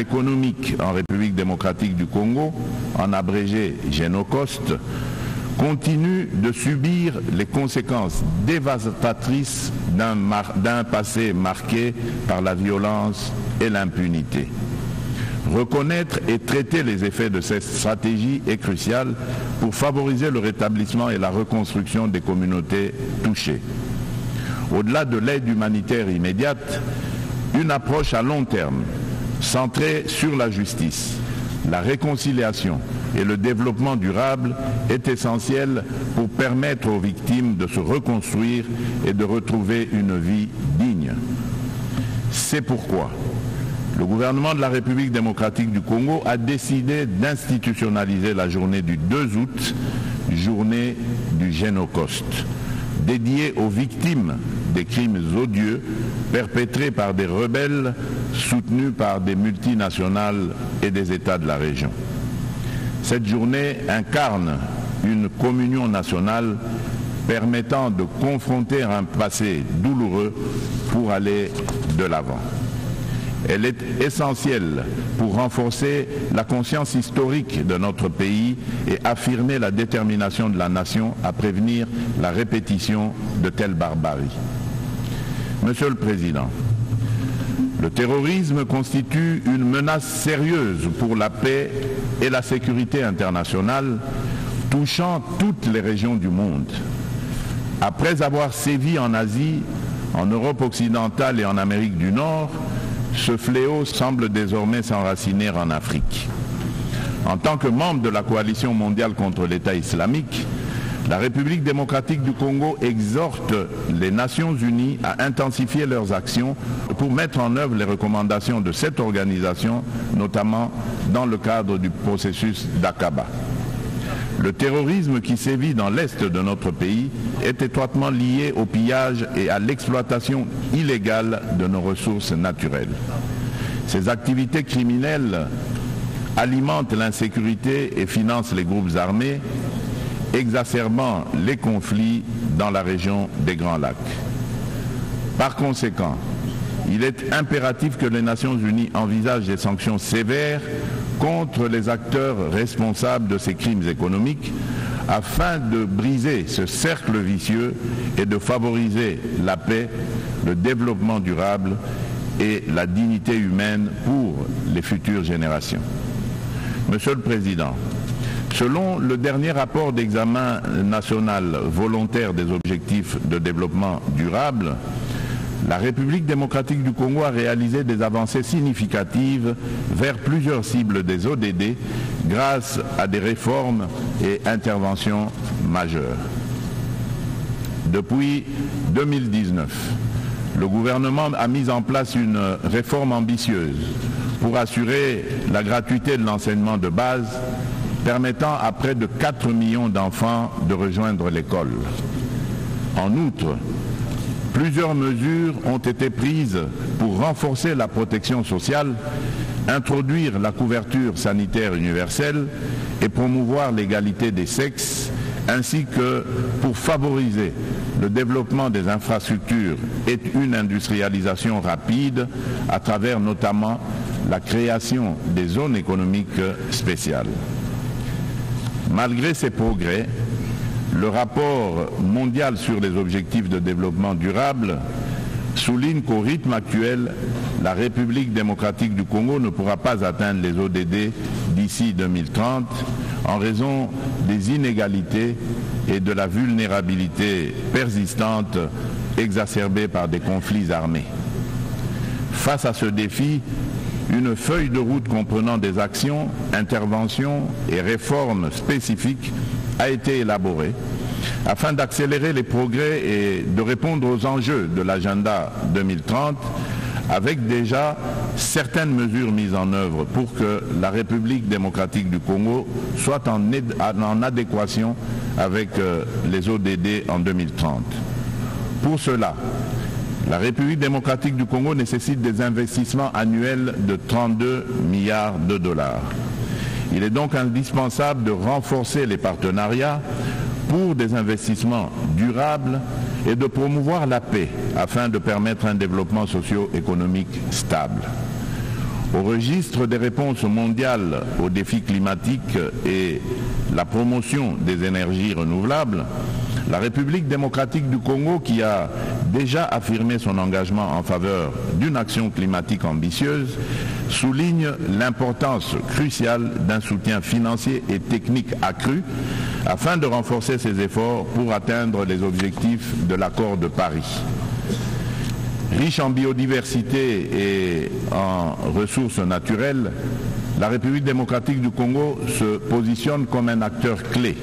économique en République démocratique du Congo, en abrégé Génocost, continue de subir les conséquences dévastatrices d'un passé marqué par la violence et l'impunité. Reconnaître et traiter les effets de cette stratégie est crucial pour favoriser le rétablissement et la reconstruction des communautés touchées. Au-delà de l'aide humanitaire immédiate, une approche à long terme, centrée sur la justice, la réconciliation et le développement durable est essentielle pour permettre aux victimes de se reconstruire et de retrouver une vie digne. C'est pourquoi le gouvernement de la République démocratique du Congo a décidé d'institutionnaliser la journée du 2 août, journée du Génocost, dédiée aux victimes des crimes odieux perpétrés par des rebelles soutenus par des multinationales et des États de la région. Cette journée incarne une communion nationale permettant de confronter un passé douloureux pour aller de l'avant. Elle est essentielle pour renforcer la conscience historique de notre pays et affirmer la détermination de la nation à prévenir la répétition de telles barbaries. Monsieur le Président, le terrorisme constitue une menace sérieuse pour la paix et la sécurité internationale, touchant toutes les régions du monde. Après avoir sévi en Asie, en Europe occidentale et en Amérique du Nord, ce fléau semble désormais s'enraciner en Afrique. En tant que membre de la coalition mondiale contre l'État islamique, la République démocratique du Congo exhorte les Nations unies à intensifier leurs actions pour mettre en œuvre les recommandations de cette organisation, notamment dans le cadre du processus d'Aqaba. Le terrorisme qui sévit dans l'est de notre pays est étroitement lié au pillage et à l'exploitation illégale de nos ressources naturelles. Ces activités criminelles alimentent l'insécurité et financent les groupes armés, exacerbant les conflits dans la région des Grands Lacs. Par conséquent, il est impératif que les Nations unies envisagent des sanctions sévères contre les acteurs responsables de ces crimes économiques afin de briser ce cercle vicieux et de favoriser la paix, le développement durable et la dignité humaine pour les futures générations. Monsieur le Président, selon le dernier rapport d'examen national volontaire des objectifs de développement durable, la République démocratique du Congo a réalisé des avancées significatives vers plusieurs cibles des ODD grâce à des réformes et interventions majeures. Depuis 2019, le gouvernement a mis en place une réforme ambitieuse pour assurer la gratuité de l'enseignement de base, permettant à près de 4 millions d'enfants de rejoindre l'école. En outre, plusieurs mesures ont été prises pour renforcer la protection sociale, introduire la couverture sanitaire universelle et promouvoir l'égalité des sexes, ainsi que pour favoriser le développement des infrastructures et une industrialisation rapide à travers notamment la création des zones économiques spéciales. Malgré ces progrès, le rapport mondial sur les objectifs de développement durable souligne qu'au rythme actuel, la République démocratique du Congo ne pourra pas atteindre les ODD d'ici 2030 en raison des inégalités et de la vulnérabilité persistante exacerbée par des conflits armés. Face à ce défi, une feuille de route comprenant des actions, interventions et réformes spécifiques a été élaborée afin d'accélérer les progrès et de répondre aux enjeux de l'agenda 2030 avec déjà certaines mesures mises en œuvre pour que la République démocratique du Congo soit en adéquation avec les ODD en 2030. Pour cela, la République démocratique du Congo nécessite des investissements annuels de 32 milliards de dollars. Il est donc indispensable de renforcer les partenariats pour des investissements durables et de promouvoir la paix afin de permettre un développement socio-économique stable. Au registre des réponses mondiales aux défis climatiques et la promotion des énergies renouvelables, la République démocratique du Congo, qui a déjà affirmé son engagement en faveur d'une action climatique ambitieuse, souligne l'importance cruciale d'un soutien financier et technique accru afin de renforcer ses efforts pour atteindre les objectifs de l'accord de Paris. Riche en biodiversité et en ressources naturelles, la République démocratique du Congo se positionne comme un acteur clé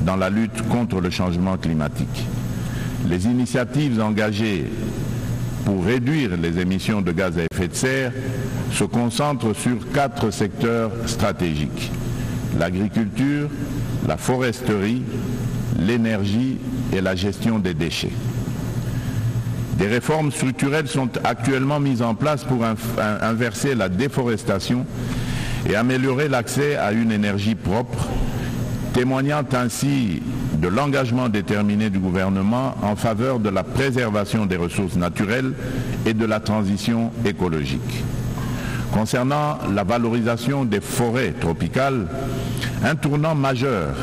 dans la lutte contre le changement climatique. Les initiatives engagées pour réduire les émissions de gaz à effet de serre se concentrent sur 4 secteurs stratégiques: l'agriculture, la foresterie, l'énergie et la gestion des déchets. Des réformes structurelles sont actuellement mises en place pour inverser la déforestation et améliorer l'accès à une énergie propre, témoignant ainsi de l'engagement déterminé du gouvernement en faveur de la préservation des ressources naturelles et de la transition écologique. Concernant la valorisation des forêts tropicales, un tournant majeur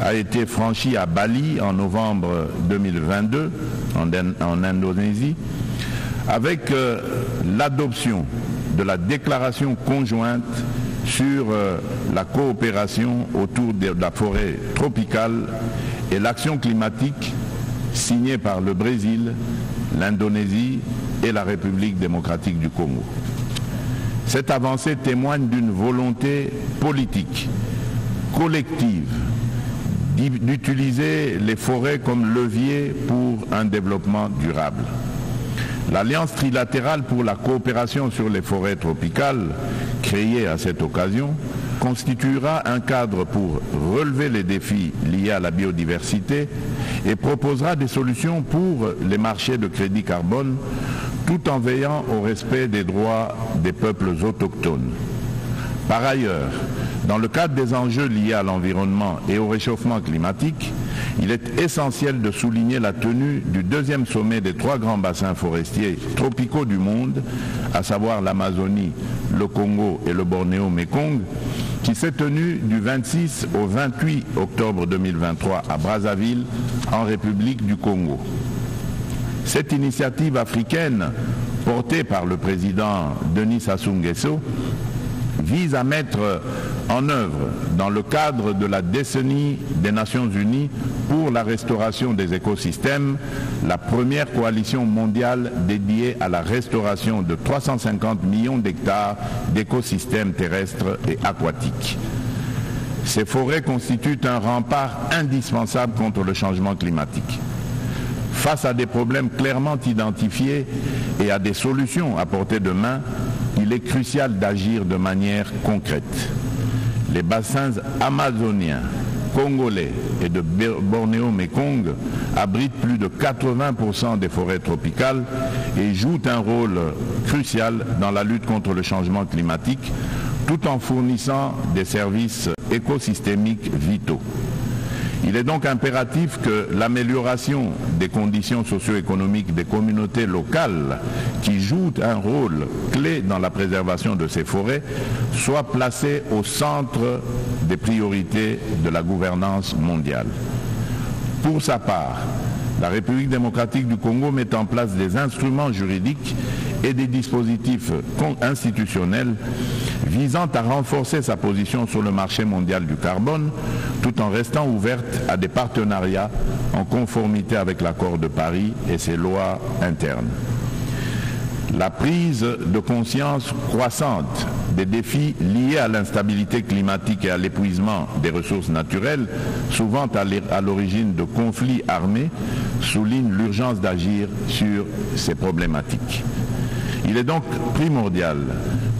a été franchi à Bali en novembre 2022, en Indonésie, avec l'adoption de la déclaration conjointe sur la coopération autour de la forêt tropicale et l'action climatique signée par le Brésil, l'Indonésie et la République démocratique du Congo. Cette avancée témoigne d'une volonté politique, collective, d'utiliser les forêts comme levier pour un développement durable. L'Alliance trilatérale pour la coopération sur les forêts tropicales, créée à cette occasion, constituera un cadre pour relever les défis liés à la biodiversité et proposera des solutions pour les marchés de crédit carbone, tout en veillant au respect des droits des peuples autochtones. Par ailleurs, dans le cadre des enjeux liés à l'environnement et au réchauffement climatique, il est essentiel de souligner la tenue du 2e sommet des 3 grands bassins forestiers tropicaux du monde, à savoir l'Amazonie, le Congo et le Bornéo-Mékong, qui s'est tenu du 26 au 28 octobre 2023 à Brazzaville, en République du Congo. Cette initiative africaine, portée par le président Denis Sassou Nguesso, vise à mettre en œuvre, dans le cadre de la décennie des Nations Unies pour la restauration des écosystèmes, la première coalition mondiale dédiée à la restauration de 350 millions d'hectares d'écosystèmes terrestres et aquatiques. Ces forêts constituent un rempart indispensable contre le changement climatique. Face à des problèmes clairement identifiés et à des solutions à portée de main, il est crucial d'agir de manière concrète. Les bassins amazoniens, congolais et de Bornéo-Mékong abritent plus de 80% des forêts tropicales et jouent un rôle crucial dans la lutte contre le changement climatique, tout en fournissant des services écosystémiques vitaux. Il est donc impératif que l'amélioration des conditions socio-économiques des communautés locales qui jouent un rôle clé dans la préservation de ces forêts soit placée au centre des priorités de la gouvernance mondiale. Pour sa part, la République démocratique du Congo met en place des instruments juridiques et des dispositifs institutionnels visant à renforcer sa position sur le marché mondial du carbone, tout en restant ouverte à des partenariats en conformité avec l'accord de Paris et ses lois internes. La prise de conscience croissante des défis liés à l'instabilité climatique et à l'épuisement des ressources naturelles, souvent à l'origine de conflits armés, souligne l'urgence d'agir sur ces problématiques. Il est donc primordial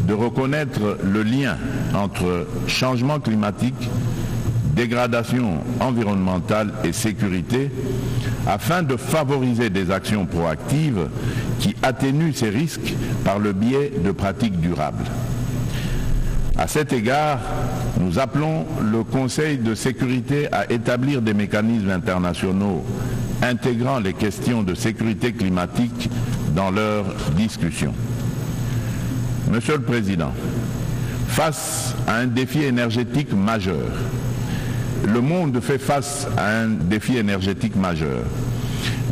de reconnaître le lien entre changement climatique, dégradation environnementale et sécurité afin de favoriser des actions proactives qui atténuent ces risques par le biais de pratiques durables. À cet égard, nous appelons le Conseil de sécurité à établir des mécanismes internationaux intégrant les questions de sécurité climatique dans leurs discussions. Monsieur le Président, face à un défi énergétique majeur. Le monde fait face à un défi énergétique majeur.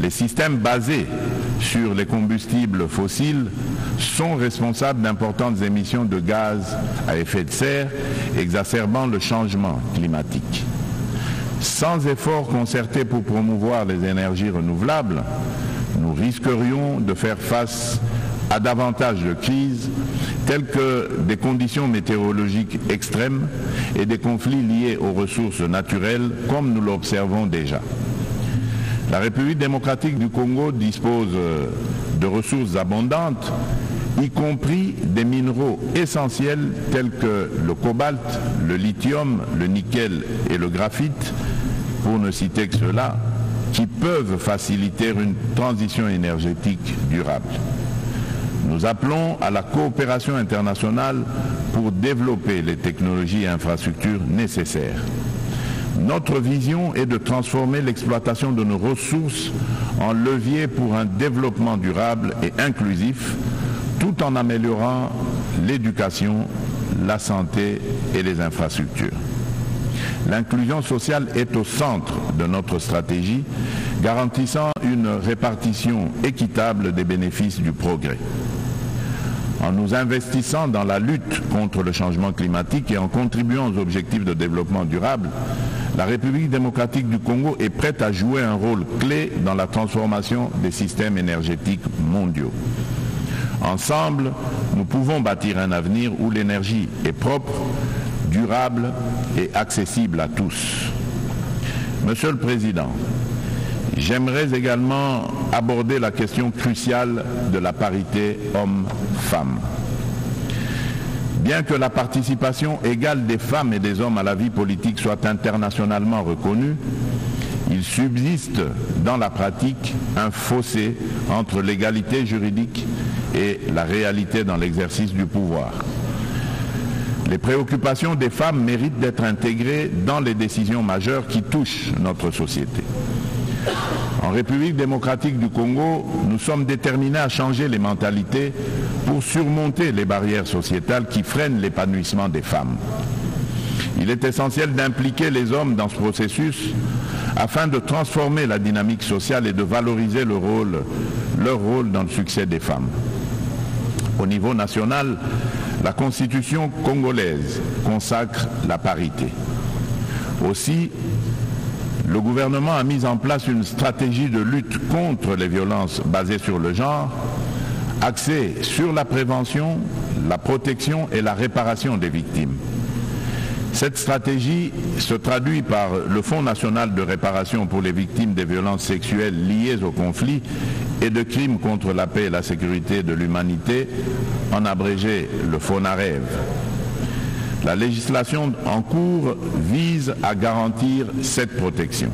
Les systèmes basés sur les combustibles fossiles sont responsables d'importantes émissions de gaz à effet de serre, exacerbant le changement climatique. Sans efforts concertés pour promouvoir les énergies renouvelables, nous risquerions de faire face à davantage de crises telles que des conditions météorologiques extrêmes et des conflits liés aux ressources naturelles comme nous l'observons déjà. La République démocratique du Congo dispose de ressources abondantes, y compris des minéraux essentiels tels que le cobalt, le lithium, le nickel et le graphite, pour ne citer que ceux-là, qui peuvent faciliter une transition énergétique durable. Nous appelons à la coopération internationale pour développer les technologies et infrastructures nécessaires. Notre vision est de transformer l'exploitation de nos ressources en levier pour un développement durable et inclusif, tout en améliorant l'éducation, la santé et les infrastructures. L'inclusion sociale est au centre de notre stratégie, garantissant une répartition équitable des bénéfices du progrès. En nous investissant dans la lutte contre le changement climatique et en contribuant aux objectifs de développement durable, la République démocratique du Congo est prête à jouer un rôle clé dans la transformation des systèmes énergétiques mondiaux. Ensemble, nous pouvons bâtir un avenir où l'énergie est propre, durable et accessible à tous. Monsieur le Président, j'aimerais également aborder la question cruciale de la parité homme-femme. Bien que la participation égale des femmes et des hommes à la vie politique soit internationalement reconnue, il subsiste dans la pratique un fossé entre l'égalité juridique et la réalité dans l'exercice du pouvoir. Les préoccupations des femmes méritent d'être intégrées dans les décisions majeures qui touchent notre société. En République démocratique du Congo, nous sommes déterminés à changer les mentalités pour surmonter les barrières sociétales qui freinent l'épanouissement des femmes. Il est essentiel d'impliquer les hommes dans ce processus afin de transformer la dynamique sociale et de valoriser leur rôle dans le succès des femmes. Au niveau national, la Constitution congolaise consacre la parité. Aussi, le gouvernement a mis en place une stratégie de lutte contre les violences basées sur le genre, axée sur la prévention, la protection et la réparation des victimes. Cette stratégie se traduit par le Fonds national de réparation pour les victimes des violences sexuelles liées au conflit et de crimes contre la paix et la sécurité de l'humanité, en abrégé le FONAREV. La législation en cours vise à garantir cette protection.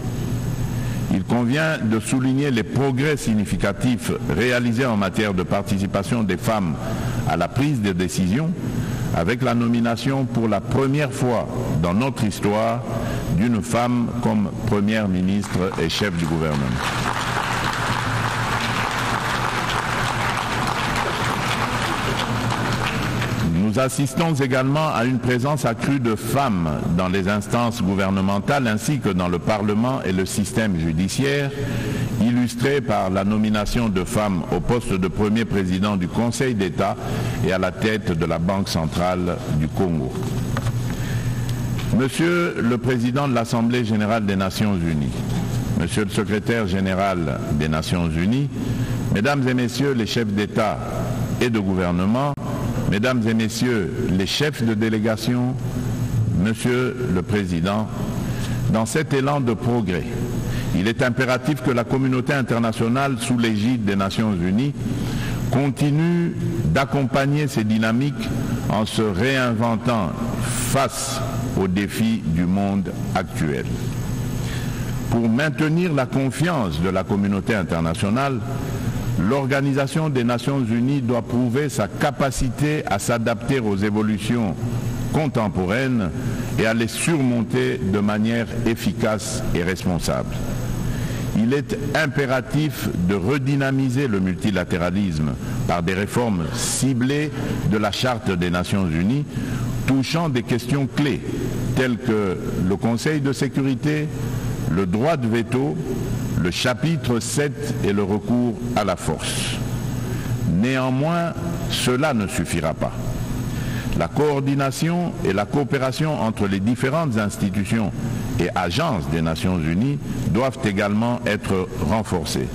Il convient de souligner les progrès significatifs réalisés en matière de participation des femmes à la prise de décision, avec la nomination pour la première fois dans notre histoire d'une femme comme première ministre et chef du gouvernement. Nous assistons également à une présence accrue de femmes dans les instances gouvernementales ainsi que dans le Parlement et le système judiciaire, illustrée par la nomination de femmes au poste de premier président du Conseil d'État et à la tête de la Banque centrale du Congo. Monsieur le Président de l'Assemblée générale des Nations unies, Monsieur le Secrétaire général des Nations unies, Mesdames et Messieurs les chefs d'État et de gouvernement, Mesdames et Messieurs les chefs de délégation, Monsieur le Président, dans cet élan de progrès, il est impératif que la communauté internationale sous l'égide des Nations Unies continue d'accompagner ces dynamiques en se réinventant face aux défis du monde actuel. Pour maintenir la confiance de la communauté internationale, l'Organisation des Nations Unies doit prouver sa capacité à s'adapter aux évolutions contemporaines et à les surmonter de manière efficace et responsable. Il est impératif de redynamiser le multilatéralisme par des réformes ciblées de la Charte des Nations Unies touchant des questions clés telles que le Conseil de sécurité, le droit de veto, le chapitre 7 et le recours à la force. Néanmoins, cela ne suffira pas. La coordination et la coopération entre les différentes institutions et agences des Nations Unies doivent également être renforcées.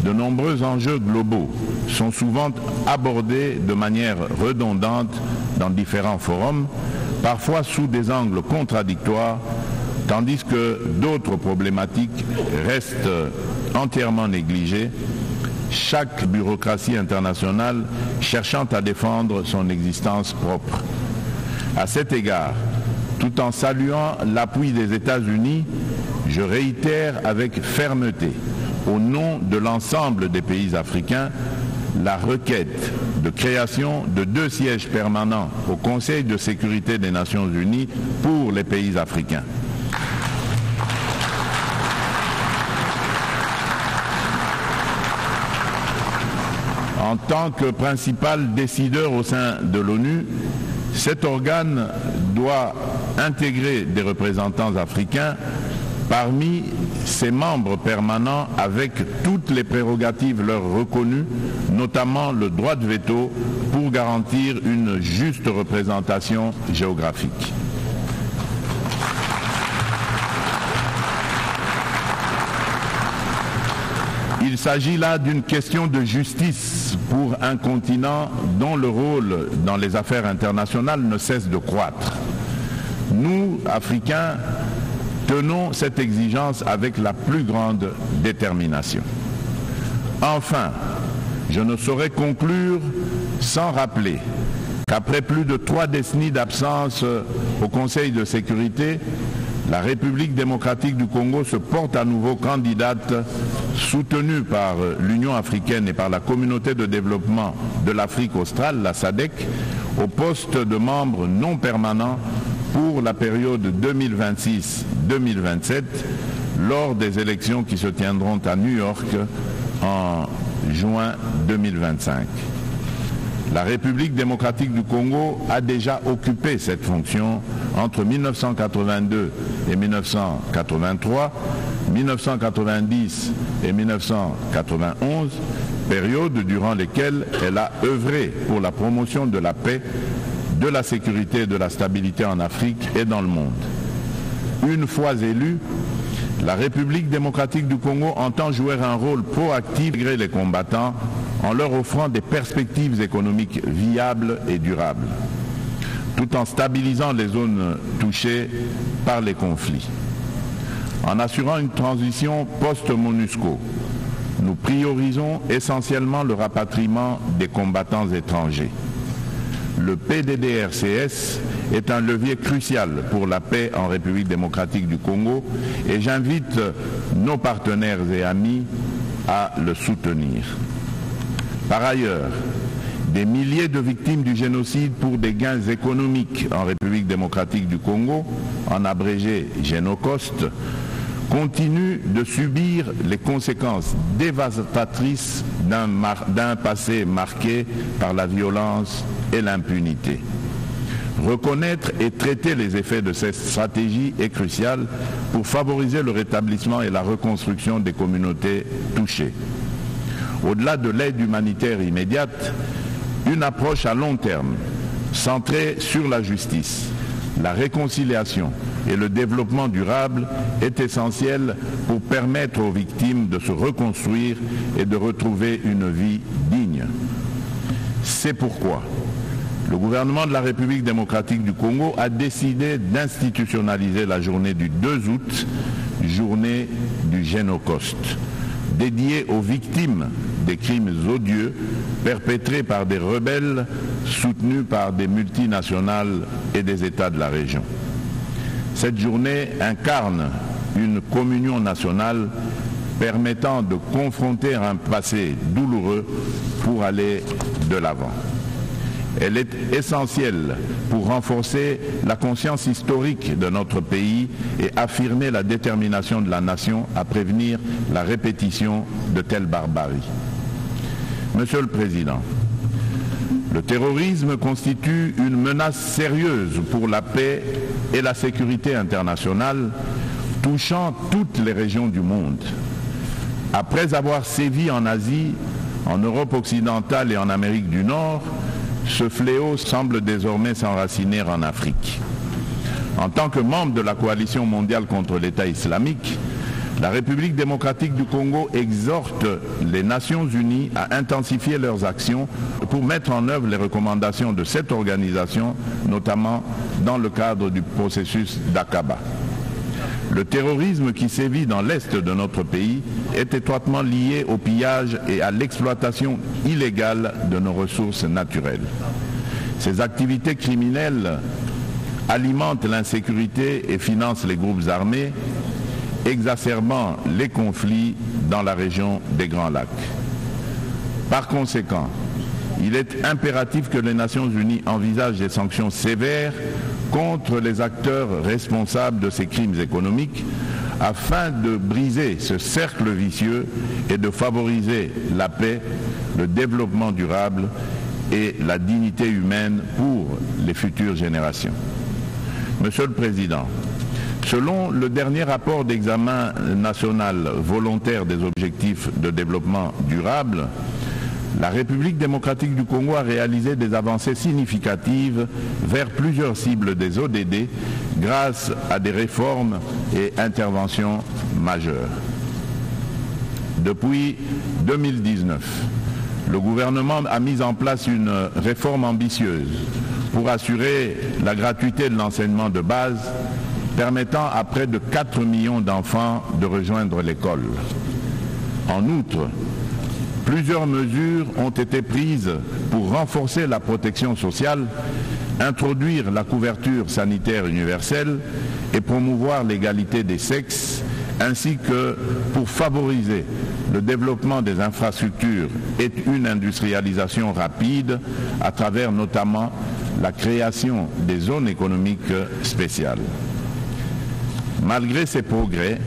De nombreux enjeux globaux sont souvent abordés de manière redondante dans différents forums, parfois sous des angles contradictoires, tandis que d'autres problématiques restent entièrement négligées, chaque bureaucratie internationale cherchant à défendre son existence propre. À cet égard, tout en saluant l'appui des États-Unis, je réitère avec fermeté, au nom de l'ensemble des pays africains, la requête de création de 2 sièges permanents au Conseil de sécurité des Nations Unies pour les pays africains. En tant que principal décideur au sein de l'ONU, cet organe doit intégrer des représentants africains parmi ses membres permanents avec toutes les prérogatives leur reconnues, notamment le droit de veto pour garantir une juste représentation géographique. Il s'agit là d'une question de justice pour un continent dont le rôle dans les affaires internationales ne cesse de croître. Nous, Africains, tenons cette exigence avec la plus grande détermination. Enfin, je ne saurais conclure sans rappeler qu'après plus de 3 décennies d'absence au Conseil de sécurité, la République démocratique du Congo se porte à nouveau candidate, soutenue par l'Union africaine et par la communauté de développement de l'Afrique australe, la SADC, au poste de membre non permanent pour la période 2026-2027, lors des élections qui se tiendront à New York en juin 2025. La République démocratique du Congo a déjà occupé cette fonction entre 1982 et 1983, 1990 et 1991, période durant lesquelles elle a œuvré pour la promotion de la paix, de la sécurité et de la stabilité en Afrique et dans le monde. Une fois élue, la République démocratique du Congo entend jouer un rôle proactif malgré les combattants en leur offrant des perspectives économiques viables et durables, tout en stabilisant les zones touchées par les conflits. En assurant une transition post-MONUSCO, nous priorisons essentiellement le rapatriement des combattants étrangers. Le PDDRCS est un levier crucial pour la paix en République démocratique du Congo et j'invite nos partenaires et amis à le soutenir. Par ailleurs, des milliers de victimes du génocide pour des gains économiques en République démocratique du Congo, en abrégé Génocost, continuent de subir les conséquences dévastatrices d'un passé marqué par la violence et l'impunité. Reconnaître et traiter les effets de cette stratégie est crucial pour favoriser le rétablissement et la reconstruction des communautés touchées. Au-delà de l'aide humanitaire immédiate, une approche à long terme, centrée sur la justice, la réconciliation et le développement durable est essentielle pour permettre aux victimes de se reconstruire et de retrouver une vie digne. C'est pourquoi le gouvernement de la République démocratique du Congo a décidé d'institutionnaliser la journée du 2 août, journée du Génocost, dédiée aux victimes des crimes odieux perpétrés par des rebelles soutenus par des multinationales et des États de la région. Cette journée incarne une communion nationale permettant de confronter un passé douloureux pour aller de l'avant. Elle est essentielle pour renforcer la conscience historique de notre pays et affirmer la détermination de la nation à prévenir la répétition de telles barbaries. Monsieur le Président, Le terrorisme constitue une menace sérieuse pour la paix et la sécurité internationale, touchant toutes les régions du monde. Après avoir sévi en Asie, en Europe occidentale et en Amérique du Nord, ce fléau semble désormais s'enraciner en Afrique. En tant que membre de la coalition mondiale contre l'État islamique, la République démocratique du Congo exhorte les Nations unies à intensifier leurs actions pour mettre en œuvre les recommandations de cette organisation, notamment dans le cadre du processus d'Aqaba. Le terrorisme qui sévit dans l'est de notre pays est étroitement lié au pillage et à l'exploitation illégale de nos ressources naturelles. Ces activités criminelles alimentent l'insécurité et financent les groupes armés, exacerbant les conflits dans la région des Grands Lacs. Par conséquent, il est impératif que les Nations unies envisagent des sanctions sévères contre les acteurs responsables de ces crimes économiques afin de briser ce cercle vicieux et de favoriser la paix, le développement durable et la dignité humaine pour les futures générations. Monsieur le Président, selon le dernier rapport d'examen national volontaire des objectifs de développement durable, la République démocratique du Congo a réalisé des avancées significatives vers plusieurs cibles des ODD grâce à des réformes et interventions majeures. Depuis 2019, le gouvernement a mis en place une réforme ambitieuse pour assurer la gratuité de l'enseignement de base, permettant à près de 4 millions d'enfants de rejoindre l'école. En outre, plusieurs mesures ont été prises pour renforcer la protection sociale, introduire la couverture sanitaire universelle et promouvoir l'égalité des sexes, ainsi que pour favoriser le développement des infrastructures et une industrialisation rapide à travers notamment la création des zones économiques spéciales. Malgré ces progrès,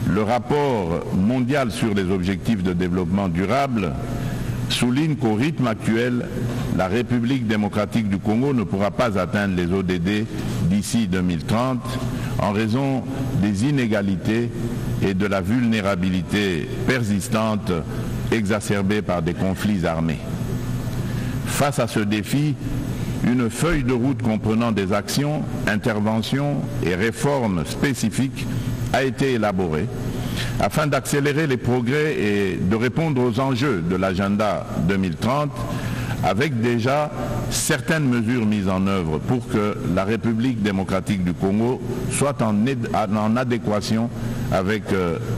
le rapport mondial sur les objectifs de développement durable souligne qu'au rythme actuel, la République démocratique du Congo ne pourra pas atteindre les ODD d'ici 2030 en raison des inégalités et de la vulnérabilité persistante exacerbée par des conflits armés. Face à ce défi, une feuille de route comprenant des actions, interventions et réformes spécifiques a été élaborée afin d'accélérer les progrès et de répondre aux enjeux de l'agenda 2030 avec déjà certaines mesures mises en œuvre pour que la République démocratique du Congo soit en adéquation avec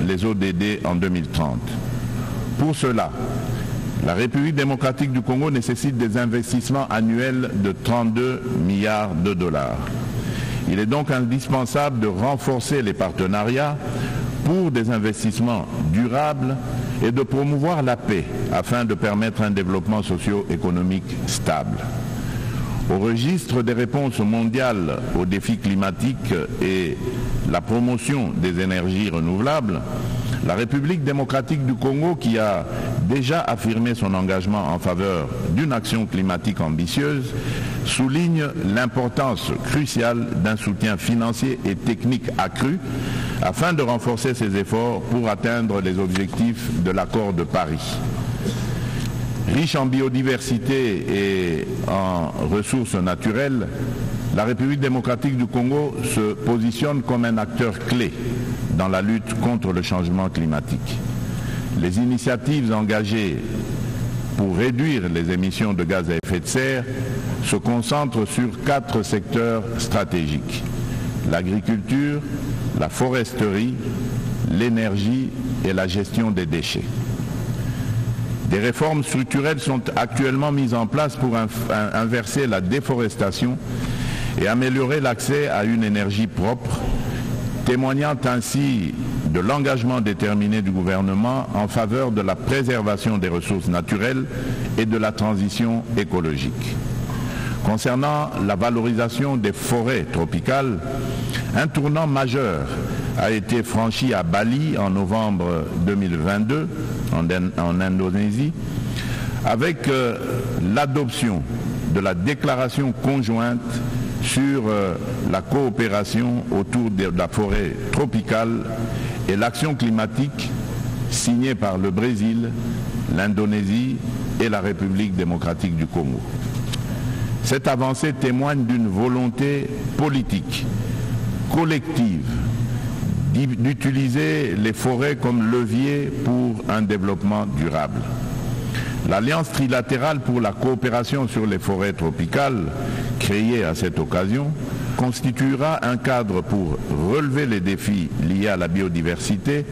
les ODD en 2030. Pour cela, la République démocratique du Congo nécessite des investissements annuels de 32 milliards de dollars. Il est donc indispensable de renforcer les partenariats pour des investissements durables et de promouvoir la paix afin de permettre un développement socio-économique stable. Au registre des réponses mondiales aux défis climatiques et la promotion des énergies renouvelables, la République démocratique du Congo, qui a déjà affirmé son engagement en faveur d'une action climatique ambitieuse, souligne l'importance cruciale d'un soutien financier et technique accru afin de renforcer ses efforts pour atteindre les objectifs de l'accord de Paris. Riche en biodiversité et en ressources naturelles, la République démocratique du Congo se positionne comme un acteur clé dans la lutte contre le changement climatique. Les initiatives engagées pour réduire les émissions de gaz à effet de serre se concentrent sur 4 secteurs stratégiques: l'agriculture, la foresterie, l'énergie et la gestion des déchets. Des réformes structurelles sont actuellement mises en place pour inverser la déforestation et améliorer l'accès à une énergie propre, témoignant ainsi de l'engagement déterminé du gouvernement en faveur de la préservation des ressources naturelles et de la transition écologique. Concernant la valorisation des forêts tropicales, un tournant majeur a été franchi à Bali en novembre 2022, en Indonésie, avec l'adoption de la déclaration conjointe sur la coopération autour de la forêt tropicale et l'action climatique signée par le Brésil, l'Indonésie et la République démocratique du Congo. Cette avancée témoigne d'une volonté politique, collective, d'utiliser les forêts comme levier pour un développement durable. L'Alliance trilatérale pour la coopération sur les forêts tropicales, créée à cette occasion, constituera un cadre pour relever les défis liés à la biodiversité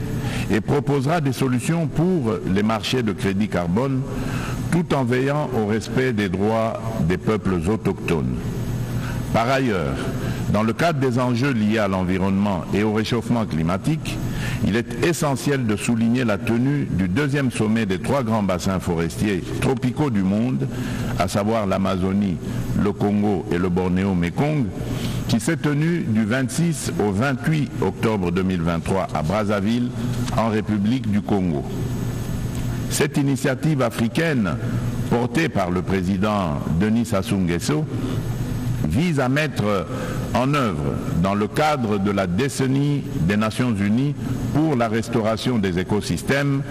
et proposera des solutions pour les marchés de crédit carbone, tout en veillant au respect des droits des peuples autochtones. Par ailleurs, dans le cadre des enjeux liés à l'environnement et au réchauffement climatique, il est essentiel de souligner la tenue du deuxième sommet des 3 grands bassins forestiers tropicaux du monde, à savoir l'Amazonie, le Congo et le Bornéo-Mékong, qui s'est tenu du 26 au 28 octobre 2023 à Brazzaville, en République du Congo. Cette initiative africaine, portée par le président Denis Sassou Nguesso, vise à mettre en œuvre, dans le cadre de la décennie des Nations Unies pour la restauration des écosystèmes,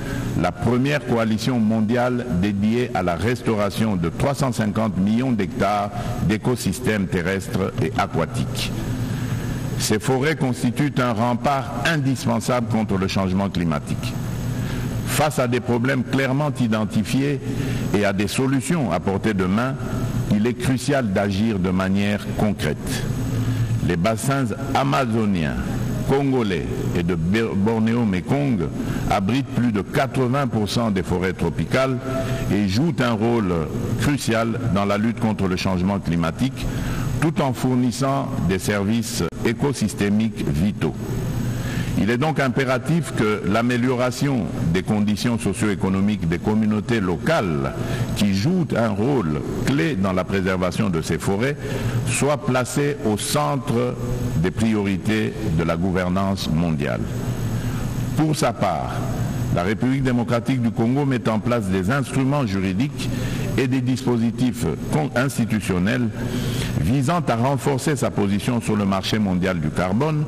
la première coalition mondiale dédiée à la restauration de 350 millions d'hectares d'écosystèmes terrestres et aquatiques. Ces forêts constituent un rempart indispensable contre le changement climatique. Face à des problèmes clairement identifiés et à des solutions à portée de main, il est crucial d'agir de manière concrète. Les bassins amazoniens, congolais et de Bornéo-Mékong abritent plus de 80% des forêts tropicales et jouent un rôle crucial dans la lutte contre le changement climatique, tout en fournissant des services écosystémiques vitaux. Il est donc impératif que l'amélioration des conditions socio-économiques des communautés locales qui jouent un rôle clé dans la préservation de ces forêts soit placée au centre des priorités de la gouvernance mondiale. Pour sa part, la République démocratique du Congo met en place des instruments juridiques et des dispositifs institutionnels visant à renforcer sa position sur le marché mondial du carbone,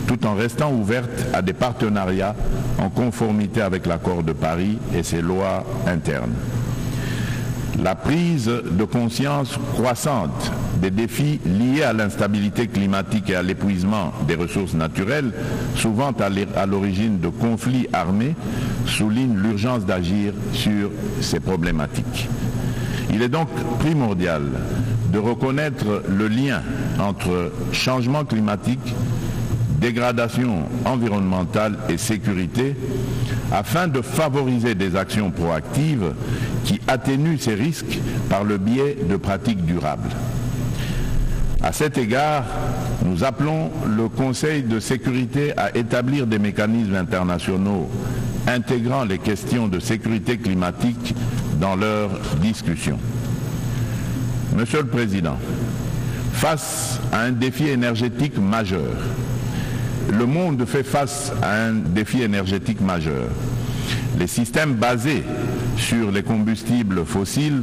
tout en restant ouverte à des partenariats en conformité avec l'accord de Paris et ses lois internes. La prise de conscience croissante des défis liés à l'instabilité climatique et à l'épuisement des ressources naturelles, souvent à l'origine de conflits armés, souligne l'urgence d'agir sur ces problématiques. Il est donc primordial de reconnaître le lien entre changement climatique, dégradation environnementale et sécurité, afin de favoriser des actions proactives qui atténuent ces risques par le biais de pratiques durables. À cet égard, nous appelons le Conseil de sécurité à établir des mécanismes internationaux intégrant les questions de sécurité climatique dans leurs discussions. Monsieur le Président, face à un défi énergétique majeur, le monde fait face à un défi énergétique majeur. Les systèmes basés sur les combustibles fossiles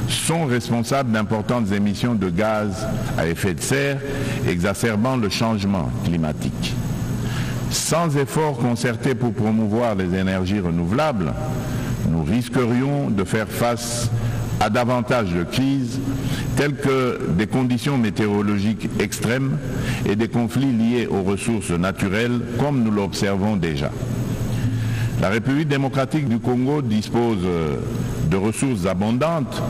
sont responsables d'importantes émissions de gaz à effet de serre, exacerbant le changement climatique. Sans efforts concertés pour promouvoir les énergies renouvelables, nous risquerions de faire face à davantage de crises telles que des conditions météorologiques extrêmes et des conflits liés aux ressources naturelles comme nous l'observons déjà. La République démocratique du Congo dispose de ressources abondantes,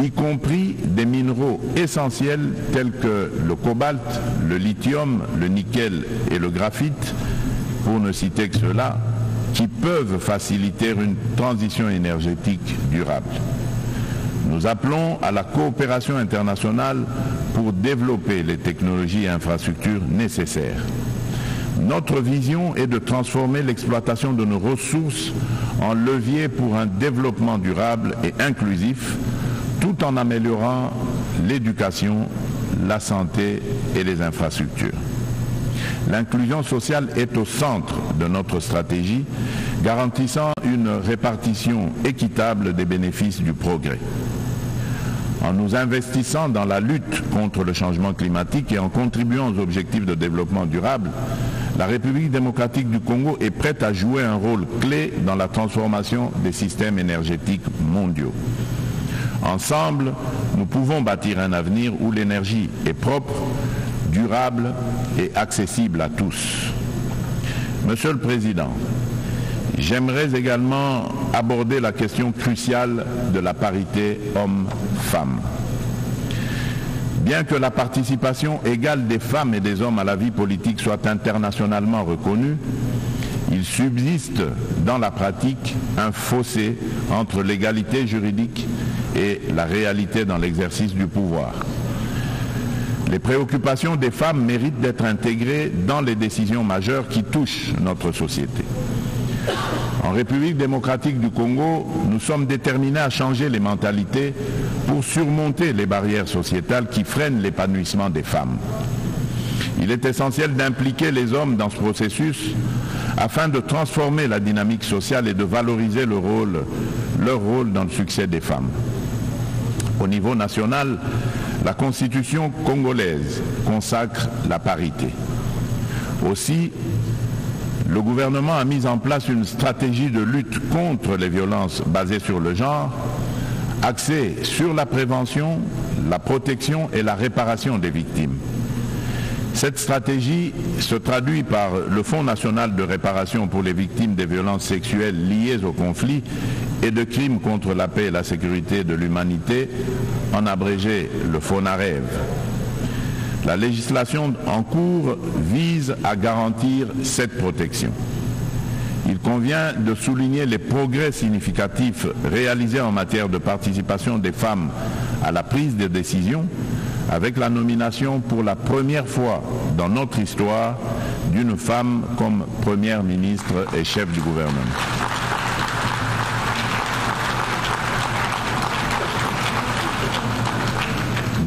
y compris des minéraux essentiels tels que le cobalt, le lithium, le nickel et le graphite, pour ne citer que ceux-là, qui peuvent faciliter une transition énergétique durable. Nous appelons à la coopération internationale pour développer les technologies et infrastructures nécessaires. Notre vision est de transformer l'exploitation de nos ressources en levier pour un développement durable et inclusif, tout en améliorant l'éducation, la santé et les infrastructures. L'inclusion sociale est au centre de notre stratégie, garantissant une répartition équitable des bénéfices du progrès. En nous investissant dans la lutte contre le changement climatique et en contribuant aux objectifs de développement durable, la République démocratique du Congo est prête à jouer un rôle clé dans la transformation des systèmes énergétiques mondiaux. Ensemble, nous pouvons bâtir un avenir où l'énergie est propre, durable et accessible à tous. Monsieur le Président, j'aimerais également aborder la question cruciale de la parité homme-femme. Bien que la participation égale des femmes et des hommes à la vie politique soit internationalement reconnue, il subsiste dans la pratique un fossé entre l'égalité juridique et la réalité dans l'exercice du pouvoir. Les préoccupations des femmes méritent d'être intégrées dans les décisions majeures qui touchent notre société. En République démocratique du Congo, nous sommes déterminés à changer les mentalités pour surmonter les barrières sociétales qui freinent l'épanouissement des femmes. Il est essentiel d'impliquer les hommes dans ce processus afin de transformer la dynamique sociale et de valoriser leur rôle dans le succès des femmes. Au niveau national, la Constitution congolaise consacre la parité. Aussi, le gouvernement a mis en place une stratégie de lutte contre les violences basées sur le genre, axée sur la prévention, la protection et la réparation des victimes. Cette stratégie se traduit par le Fonds national de réparation pour les victimes des violences sexuelles liées au conflit et de crimes contre la paix et la sécurité de l'humanité, en abrégé le FONAREV. La législation en cours vise à garantir cette protection. Il convient de souligner les progrès significatifs réalisés en matière de participation des femmes à la prise de décision, avec la nomination pour la première fois dans notre histoire d'une femme comme première ministre et chef du gouvernement.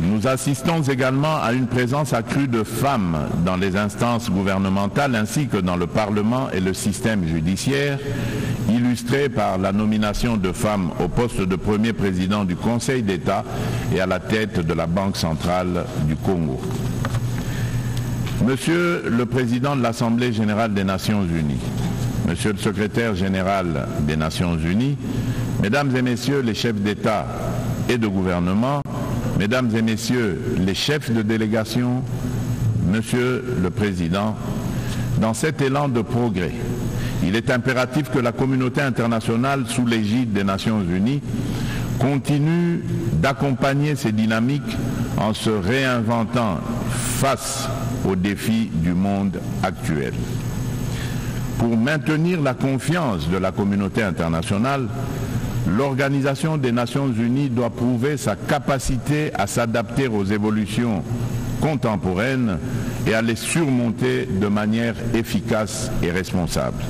Nous assistons également à une présence accrue de femmes dans les instances gouvernementales ainsi que dans le Parlement et le système judiciaire, illustrée par la nomination de femmes au poste de premier président du Conseil d'État et à la tête de la Banque centrale du Congo. Monsieur le Président de l'Assemblée générale des Nations unies, Monsieur le Secrétaire général des Nations unies, Mesdames et Messieurs les chefs d'État et de gouvernement, Mesdames et Messieurs les chefs de délégation, Monsieur le Président, dans cet élan de progrès, il est impératif que la communauté internationale, sous l'égide des Nations unies, continue d'accompagner ces dynamiques en se réinventant face aux défis du monde actuel. Pour maintenir la confiance de la communauté internationale, l'Organisation des Nations Unies doit prouver sa capacité à s'adapter aux évolutions contemporaines et à les surmonter de manière efficace et responsable.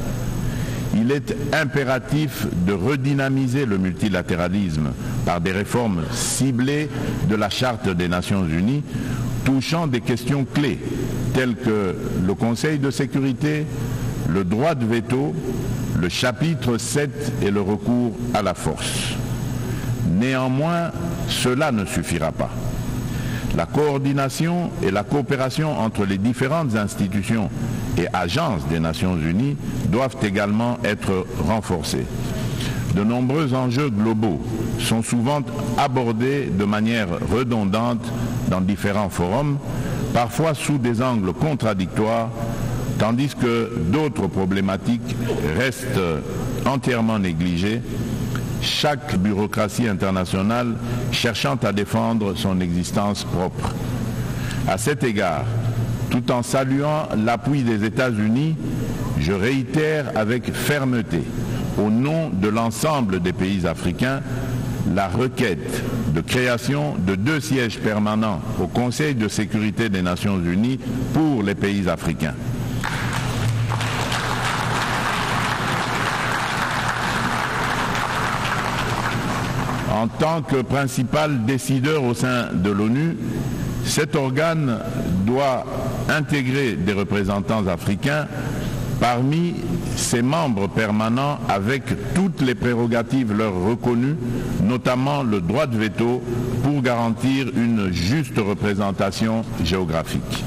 Il est impératif de redynamiser le multilatéralisme par des réformes ciblées de la Charte des Nations Unies, touchant des questions clés telles que le Conseil de sécurité, le droit de veto, le chapitre 7 et le recours à la force. Néanmoins, cela ne suffira pas. La coordination et la coopération entre les différentes institutions et agences des Nations Unies doivent également être renforcées. De nombreux enjeux globaux sont souvent abordés de manière redondante dans différents forums, parfois sous des angles contradictoires, tandis que d'autres problématiques restent entièrement négligées, chaque bureaucratie internationale cherchant à défendre son existence propre. À cet égard, tout en saluant l'appui des États-Unis, je réitère avec fermeté, au nom de l'ensemble des pays africains, la requête de création de 2 sièges permanents au Conseil de sécurité des Nations Unies pour les pays africains. En tant que principal décideur au sein de l'ONU, cet organe doit intégrer des représentants africains Parmi ses membres permanents, avec toutes les prérogatives leur reconnues, notamment le droit de veto, pour garantir une juste représentation géographique.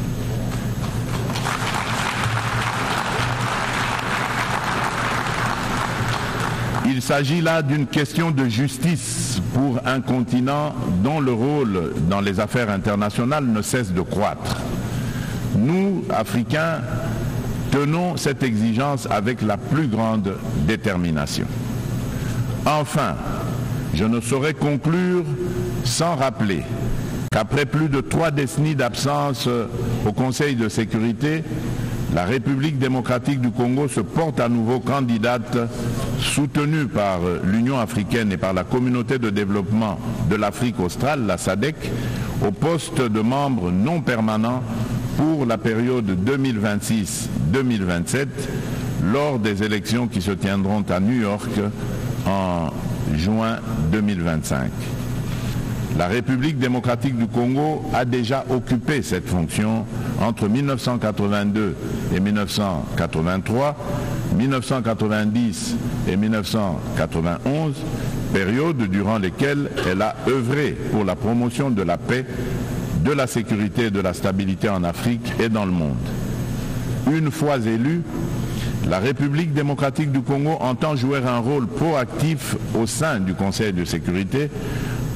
Il s'agit là d'une question de justice pour un continent dont le rôle dans les affaires internationales ne cesse de croître. Nous, Africains, tenons cette exigence avec la plus grande détermination. Enfin, je ne saurais conclure sans rappeler qu'après plus de 3 décennies d'absence au Conseil de sécurité, la République démocratique du Congo se porte à nouveau candidate, soutenue par l'Union africaine et par la communauté de développement de l'Afrique australe, la SADC, au poste de membre non permanent pour la période 2026-2027, lors des élections qui se tiendront à New York en juin 2025. La République démocratique du Congo a déjà occupé cette fonction entre 1982 et 1983, 1990 et 1991, période durant lesquelles elle a œuvré pour la promotion de la paix, de la sécurité et de la stabilité en Afrique et dans le monde. Une fois élue, la République démocratique du Congo entend jouer un rôle proactif au sein du Conseil de sécurité,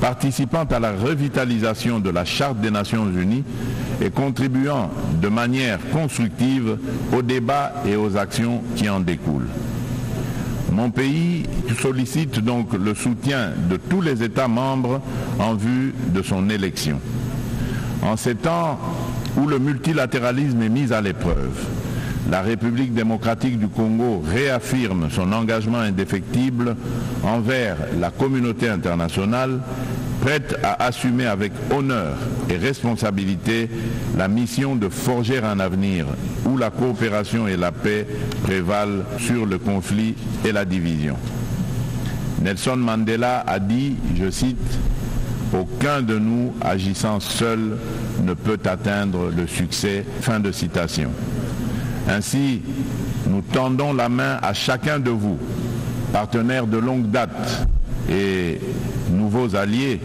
participant à la revitalisation de la Charte des Nations Unies et contribuant de manière constructive aux débats et aux actions qui en découlent. Mon pays sollicite donc le soutien de tous les États membres en vue de son élection. En ces temps où le multilatéralisme est mis à l'épreuve, la République démocratique du Congo réaffirme son engagement indéfectible envers la communauté internationale, prête à assumer avec honneur et responsabilité la mission de forger un avenir où la coopération et la paix prévalent sur le conflit et la division. Nelson Mandela a dit, je cite, « Aucun de nous agissant seul ne peut atteindre le succès ». Fin de citation. Ainsi, nous tendons la main à chacun de vous, partenaires de longue date et nouveaux alliés,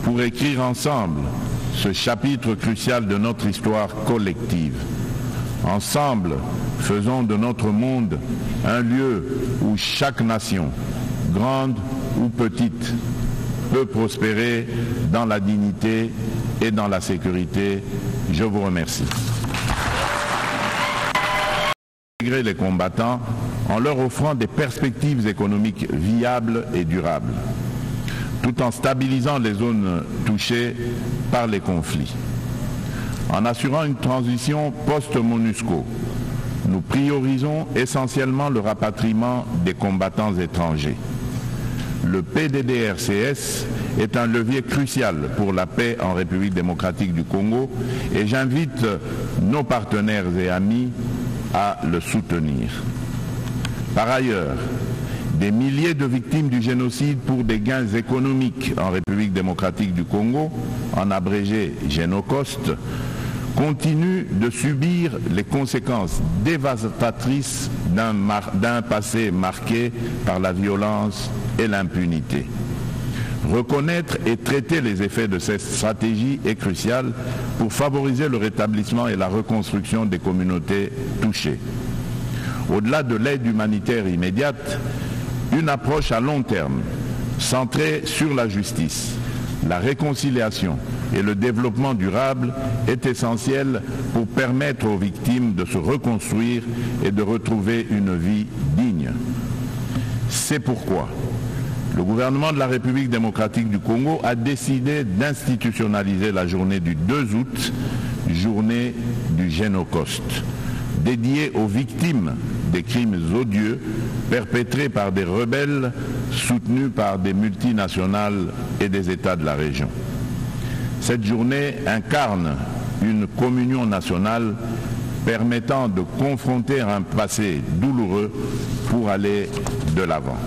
pour écrire ensemble ce chapitre crucial de notre histoire collective. Ensemble, faisons de notre monde un lieu où chaque nation, grande ou petite, peut prospérer dans la dignité et dans la sécurité. Je vous remercie. Intégrer les combattants en leur offrant des perspectives économiques viables et durables, tout en stabilisant les zones touchées par les conflits. En assurant une transition post-MONUSCO, nous priorisons essentiellement le rapatriement des combattants étrangers. Le PDDRCS est un levier crucial pour la paix en République démocratique du Congo et j'invite nos partenaires et amis à le soutenir. Par ailleurs, des milliers de victimes du génocide pour des gains économiques en République démocratique du Congo, en abrégé Génocost, continuent de subir les conséquences dévastatrices d'un passé marqué par la violence et l'impunité. Reconnaître et traiter les effets de cette stratégie est crucial pour favoriser le rétablissement et la reconstruction des communautés touchées. Au-delà de l'aide humanitaire immédiate, une approche à long terme, centrée sur la justice, la réconciliation et le développement durable est essentielle pour permettre aux victimes de se reconstruire et de retrouver une vie digne. C'est pourquoi le gouvernement de la République démocratique du Congo a décidé d'institutionnaliser la journée du 2 août, journée du Génocost, dédiée aux victimes des crimes odieux perpétrés par des rebelles soutenus par des multinationales et des États de la région. Cette journée incarne une communion nationale permettant de confronter un passé douloureux pour aller de l'avant.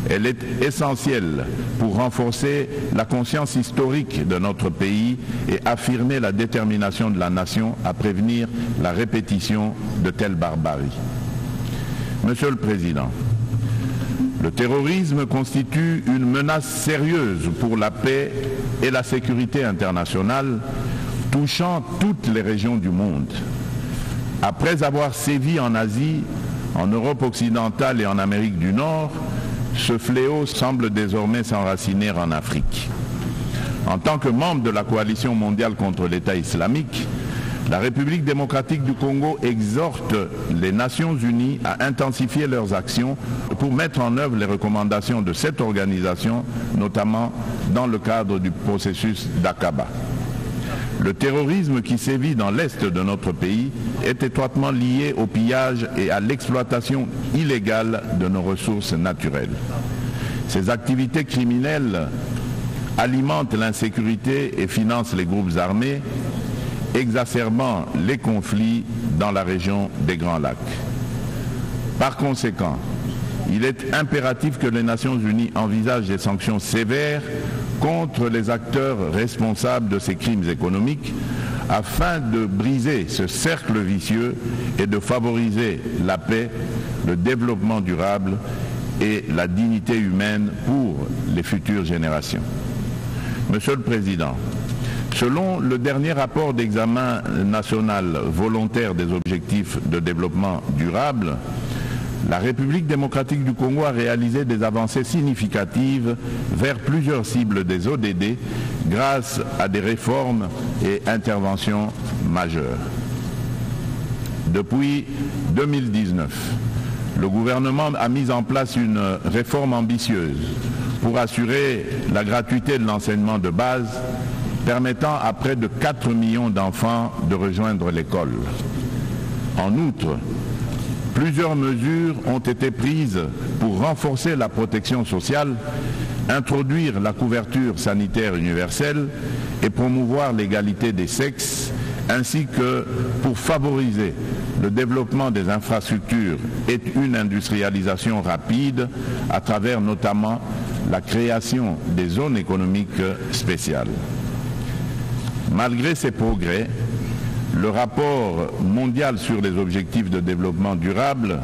Elle est essentielle pour renforcer la conscience historique de notre pays et affirmer la détermination de la nation à prévenir la répétition de telles barbaries. Monsieur le Président, le terrorisme constitue une menace sérieuse pour la paix et la sécurité internationale, touchant toutes les régions du monde. Après avoir sévi en Asie, en Europe occidentale et en Amérique du Nord, ce fléau semble désormais s'enraciner en Afrique. En tant que membre de la coalition mondiale contre l'État islamique, la République démocratique du Congo exhorte les Nations unies à intensifier leurs actions pour mettre en œuvre les recommandations de cette organisation, notamment dans le cadre du processus d'Aqaba. Le terrorisme qui sévit dans l'est de notre pays est étroitement lié au pillage et à l'exploitation illégale de nos ressources naturelles. Ces activités criminelles alimentent l'insécurité et financent les groupes armés, exacerbant les conflits dans la région des Grands Lacs. Par conséquent, il est impératif que les Nations unies envisagent des sanctions sévères contre les acteurs responsables de ces crimes économiques afin de briser ce cercle vicieux et de favoriser la paix, le développement durable et la dignité humaine pour les futures générations. Monsieur le Président, selon le dernier rapport d'examen national volontaire des objectifs de développement durable, la République démocratique du Congo a réalisé des avancées significatives vers plusieurs cibles des ODD grâce à des réformes et interventions majeures. Depuis 2019, le gouvernement a mis en place une réforme ambitieuse pour assurer la gratuité de l'enseignement de base, permettant à près de 4 millions d'enfants de rejoindre l'école. En outre, plusieurs mesures ont été prises pour renforcer la protection sociale, introduire la couverture sanitaire universelle et promouvoir l'égalité des sexes, ainsi que pour favoriser le développement des infrastructures et une industrialisation rapide à travers notamment la création des zones économiques spéciales. Malgré ces progrès, le rapport mondial sur les objectifs de développement durable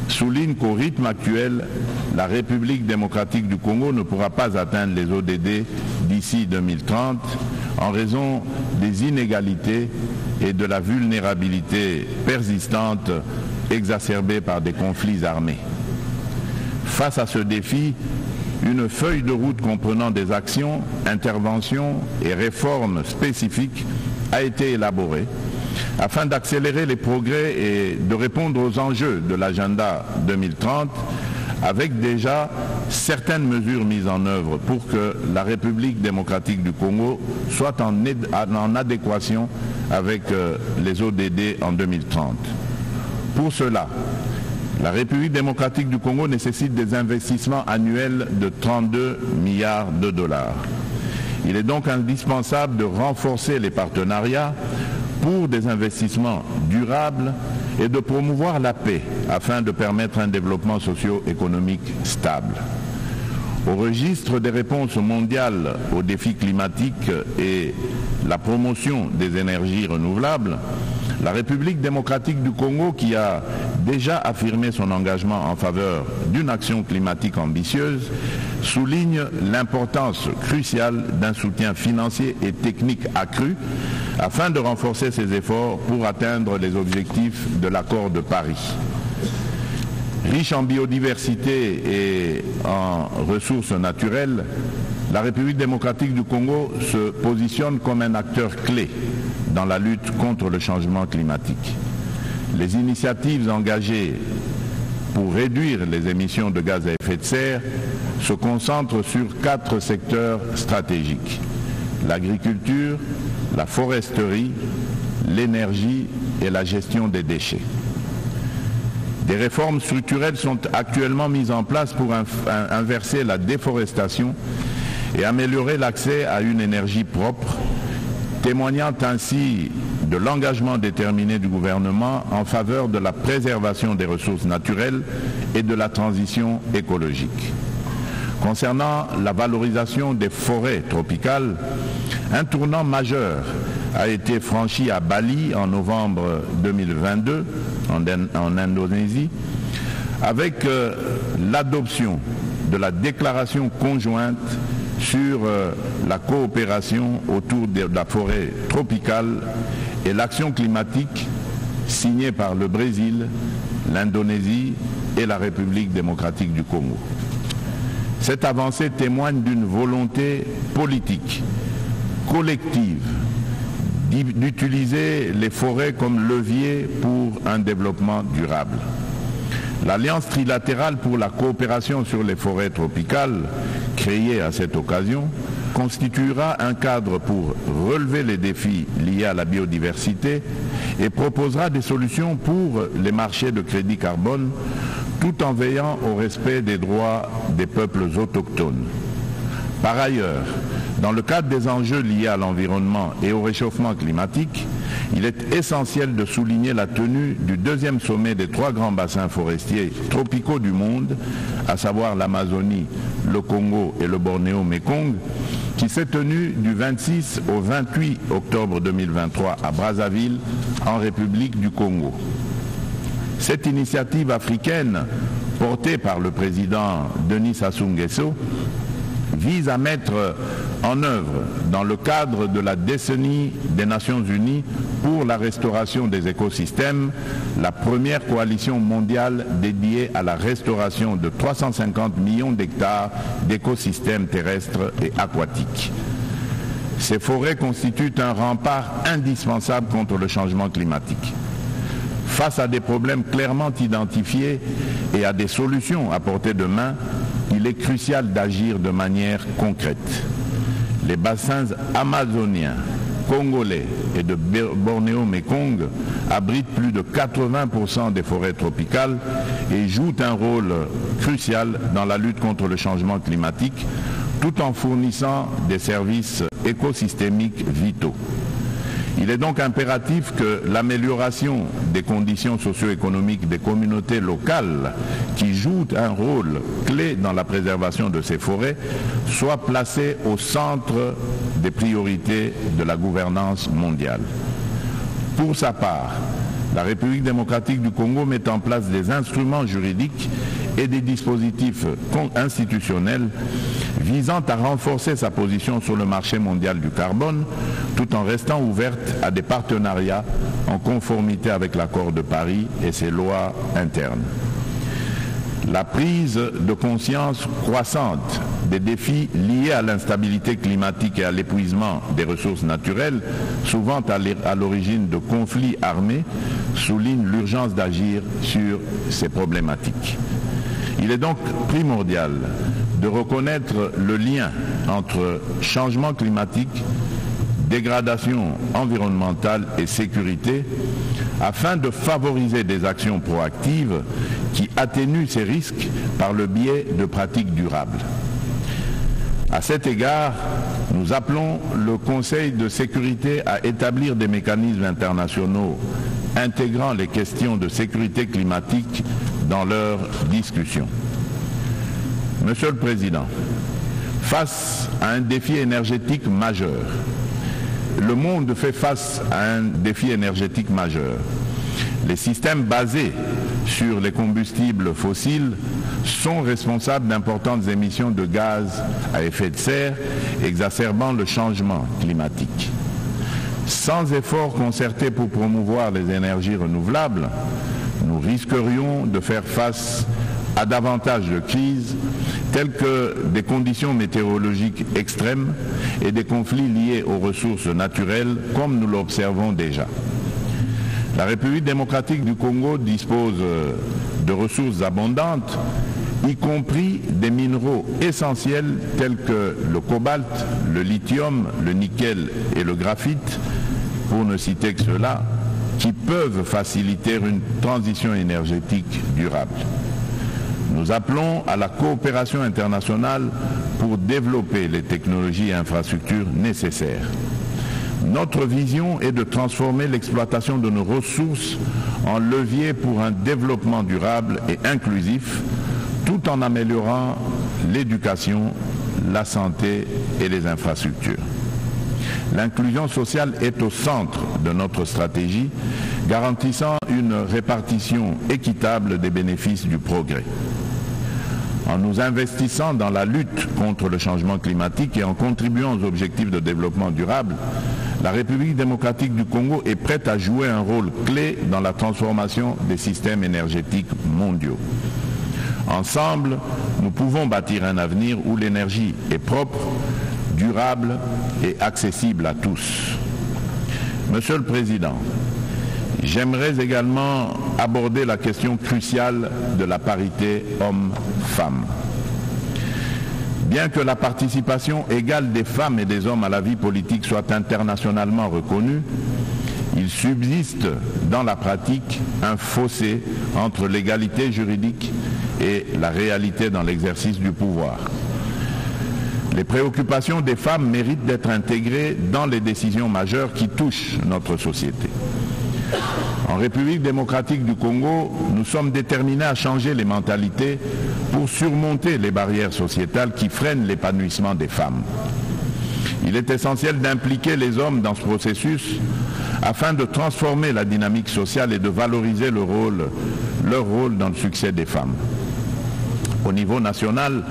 souligne qu'au rythme actuel, la République démocratique du Congo ne pourra pas atteindre les ODD d'ici 2030 en raison des inégalités et de la vulnérabilité persistante exacerbée par des conflits armés. Face à ce défi, une feuille de route comprenant des actions, interventions et réformes spécifiques a été élaborée afin d'accélérer les progrès et de répondre aux enjeux de l'agenda 2030 avec déjà certaines mesures mises en œuvre pour que la République démocratique du Congo soit en adéquation avec les ODD en 2030. Pour cela, la République démocratique du Congo nécessite des investissements annuels de 32 milliards de dollars. Il est donc indispensable de renforcer les partenariats pour des investissements durables et de promouvoir la paix afin de permettre un développement socio-économique stable. Au registre des réponses mondiales aux défis climatiques et la promotion des énergies renouvelables, la République démocratique du Congo, qui a déjà affirmé son engagement en faveur d'une action climatique ambitieuse, souligne l'importance cruciale d'un soutien financier et technique accru afin de renforcer ses efforts pour atteindre les objectifs de l'accord de Paris. Riche en biodiversité et en ressources naturelles, la République démocratique du Congo se positionne comme un acteur clé dans la lutte contre le changement climatique. Les initiatives engagées pour réduire les émissions de gaz à effet de serre se concentrent sur 4 secteurs stratégiques: l'agriculture, la foresterie, l'énergie et la gestion des déchets. Des réformes structurelles sont actuellement mises en place pour inverser la déforestation et améliorer l'accès à une énergie propre, témoignant ainsi de l'engagement déterminé du gouvernement en faveur de la préservation des ressources naturelles et de la transition écologique. Concernant la valorisation des forêts tropicales, un tournant majeur a été franchi à Bali en novembre 2022, en Indonésie, avec l'adoption de la déclaration conjointe sur la coopération autour de la forêt tropicale et l'action climatique signée par le Brésil, l'Indonésie et la République démocratique du Congo. Cette avancée témoigne d'une volonté politique, collective, d'utiliser les forêts comme levier pour un développement durable. L'Alliance trilatérale pour la coopération sur les forêts tropicales, créée à cette occasion, constituera un cadre pour relever les défis liés à la biodiversité et proposera des solutions pour les marchés de crédit carbone, tout en veillant au respect des droits des peuples autochtones. Par ailleurs, dans le cadre des enjeux liés à l'environnement et au réchauffement climatique, il est essentiel de souligner la tenue du deuxième sommet des 3 grands bassins forestiers tropicaux du monde, à savoir l'Amazonie, le Congo et le Bornéo-Mékong, qui s'est tenu du 26 au 28 octobre 2023 à Brazzaville, en République du Congo. Cette initiative africaine, portée par le président Denis Sassou Nguesso, vise à mettre en œuvre, dans le cadre de la décennie des Nations Unies pour la restauration des écosystèmes, la première coalition mondiale dédiée à la restauration de 350 millions d'hectares d'écosystèmes terrestres et aquatiques. Ces forêts constituent un rempart indispensable contre le changement climatique. Face à des problèmes clairement identifiés et à des solutions à portée de main, il est crucial d'agir de manière concrète. Les bassins amazoniens, congolais et de Bornéo-Mékong abritent plus de 80% des forêts tropicales et jouent un rôle crucial dans la lutte contre le changement climatique, tout en fournissant des services écosystémiques vitaux. Il est donc impératif que l'amélioration des conditions socio-économiques des communautés locales qui jouent un rôle clé dans la préservation de ces forêts soit placée au centre des priorités de la gouvernance mondiale. Pour sa part, la République démocratique du Congo met en place des instruments juridiques et des dispositifs institutionnels visant à renforcer sa position sur le marché mondial du carbone, tout en restant ouverte à des partenariats en conformité avec l'accord de Paris et ses lois internes. La prise de conscience croissante des défis liés à l'instabilité climatique et à l'épuisement des ressources naturelles, souvent à l'origine de conflits armés, souligne l'urgence d'agir sur ces problématiques. Il est donc primordial de reconnaître le lien entre changement climatique, dégradation environnementale et sécurité afin de favoriser des actions proactives qui atténuent ces risques par le biais de pratiques durables. À cet égard, nous appelons le Conseil de sécurité à établir des mécanismes internationaux intégrant les questions de sécurité climatique dans leurs discussions. Monsieur le Président, face à un défi énergétique majeur, le monde fait face à un défi énergétique majeur. Les systèmes basés sur les combustibles fossiles sont responsables d'importantes émissions de gaz à effet de serre, exacerbant le changement climatique. Sans efforts concertés pour promouvoir les énergies renouvelables, nous risquerions de faire face à davantage de crises telles que des conditions météorologiques extrêmes et des conflits liés aux ressources naturelles comme nous l'observons déjà. La République démocratique du Congo dispose de ressources abondantes, y compris des minéraux essentiels tels que le cobalt, le lithium, le nickel et le graphite, pour ne citer que ceux-là, qui peuvent faciliter une transition énergétique durable. Nous appelons à la coopération internationale pour développer les technologies et infrastructures nécessaires. Notre vision est de transformer l'exploitation de nos ressources en levier pour un développement durable et inclusif, tout en améliorant l'éducation, la santé et les infrastructures. L'inclusion sociale est au centre de notre stratégie, garantissant une répartition équitable des bénéfices du progrès. En nous investissant dans la lutte contre le changement climatique et en contribuant aux objectifs de développement durable, la République démocratique du Congo est prête à jouer un rôle clé dans la transformation des systèmes énergétiques mondiaux. Ensemble, nous pouvons bâtir un avenir où l'énergie est propre, durable et accessible à tous. Monsieur le Président, j'aimerais également aborder la question cruciale de la parité homme-femme. Bien que la participation égale des femmes et des hommes à la vie politique soit internationalement reconnue, il subsiste dans la pratique un fossé entre l'égalité juridique et la réalité dans l'exercice du pouvoir. Les préoccupations des femmes méritent d'être intégrées dans les décisions majeures qui touchent notre société. En République démocratique du Congo, nous sommes déterminés à changer les mentalités pour surmonter les barrières sociétales qui freinent l'épanouissement des femmes. Il est essentiel d'impliquer les hommes dans ce processus afin de transformer la dynamique sociale et de valoriser leur rôle dans le succès des femmes. Au niveau national,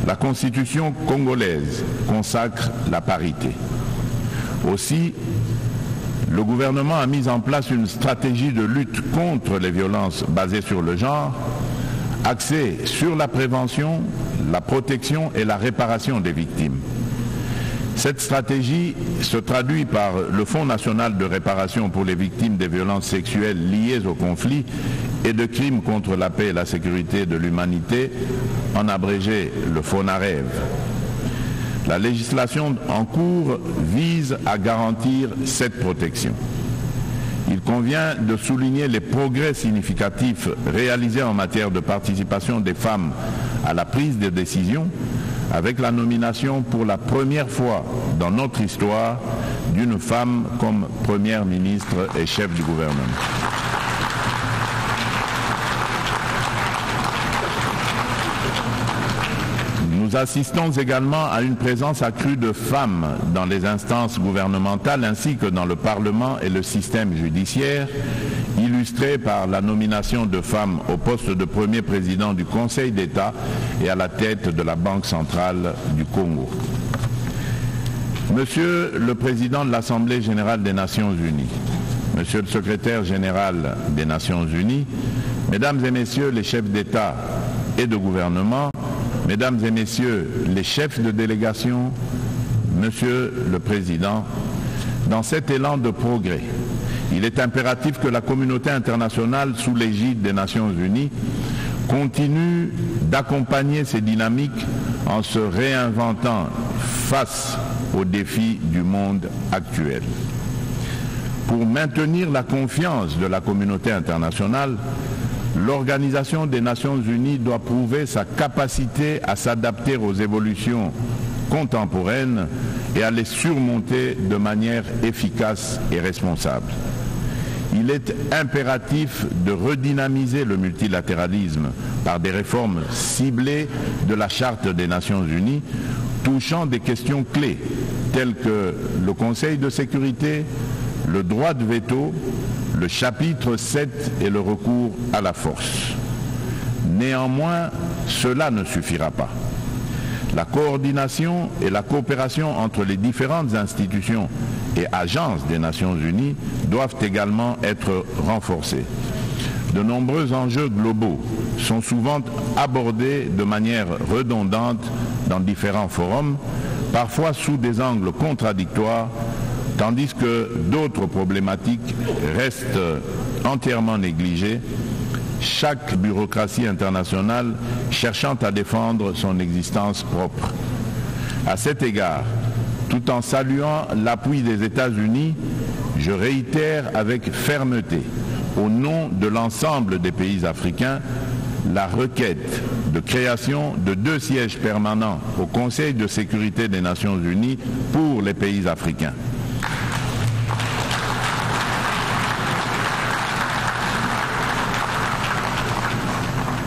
la Constitution congolaise consacre la parité. Aussi, le gouvernement a mis en place une stratégie de lutte contre les violences basées sur le genre, axée sur la prévention, la protection et la réparation des victimes. Cette stratégie se traduit par le Fonds national de réparation pour les victimes des violences sexuelles liées au conflit et de crimes contre la paix et la sécurité de l'humanité, en abrégé le FONAREV. La législation en cours vise à garantir cette protection. Il convient de souligner les progrès significatifs réalisés en matière de participation des femmes à la prise de décision, avec la nomination pour la première fois dans notre histoire d'une femme comme première ministre et chef du gouvernement. Nous assistons également à une présence accrue de femmes dans les instances gouvernementales ainsi que dans le Parlement et le système judiciaire, illustrée par la nomination de femmes au poste de premier président du Conseil d'État et à la tête de la Banque centrale du Congo. Monsieur le Président de l'Assemblée générale des Nations unies, Monsieur le Secrétaire général des Nations unies, Mesdames et Messieurs les chefs d'État et de gouvernement, Mesdames et Messieurs les chefs de délégation, Monsieur le Président, dans cet élan de progrès, il est impératif que la communauté internationale sous l'égide des Nations unies continue d'accompagner ces dynamiques en se réinventant face aux défis du monde actuel. Pour maintenir la confiance de la communauté internationale, l'Organisation des Nations Unies doit prouver sa capacité à s'adapter aux évolutions contemporaines et à les surmonter de manière efficace et responsable. Il est impératif de redynamiser le multilatéralisme par des réformes ciblées de la Charte des Nations Unies touchant des questions clés telles que le Conseil de sécurité, le droit de veto, le chapitre 7 et le recours à la force. Néanmoins, cela ne suffira pas. La coordination et la coopération entre les différentes institutions et agences des Nations Unies doivent également être renforcées. De nombreux enjeux globaux sont souvent abordés de manière redondante dans différents forums, parfois sous des angles contradictoires, tandis que d'autres problématiques restent entièrement négligées, chaque bureaucratie internationale cherchant à défendre son existence propre. À cet égard, tout en saluant l'appui des États-Unis, je réitère avec fermeté, au nom de l'ensemble des pays africains, la requête de création de 2 sièges permanents au Conseil de sécurité des Nations Unies pour les pays africains.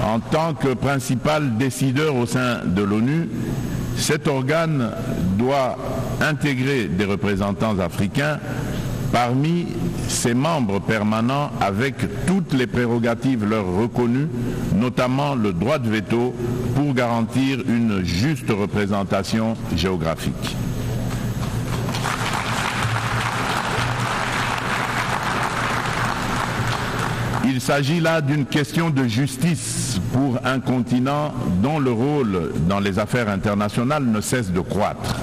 En tant que principal décideur au sein de l'ONU, cet organe doit intégrer des représentants africains parmi ses membres permanents avec toutes les prérogatives leur reconnues, notamment le droit de veto, pour garantir une juste représentation géographique. Il s'agit là d'une question de justice pour un continent dont le rôle dans les affaires internationales ne cesse de croître.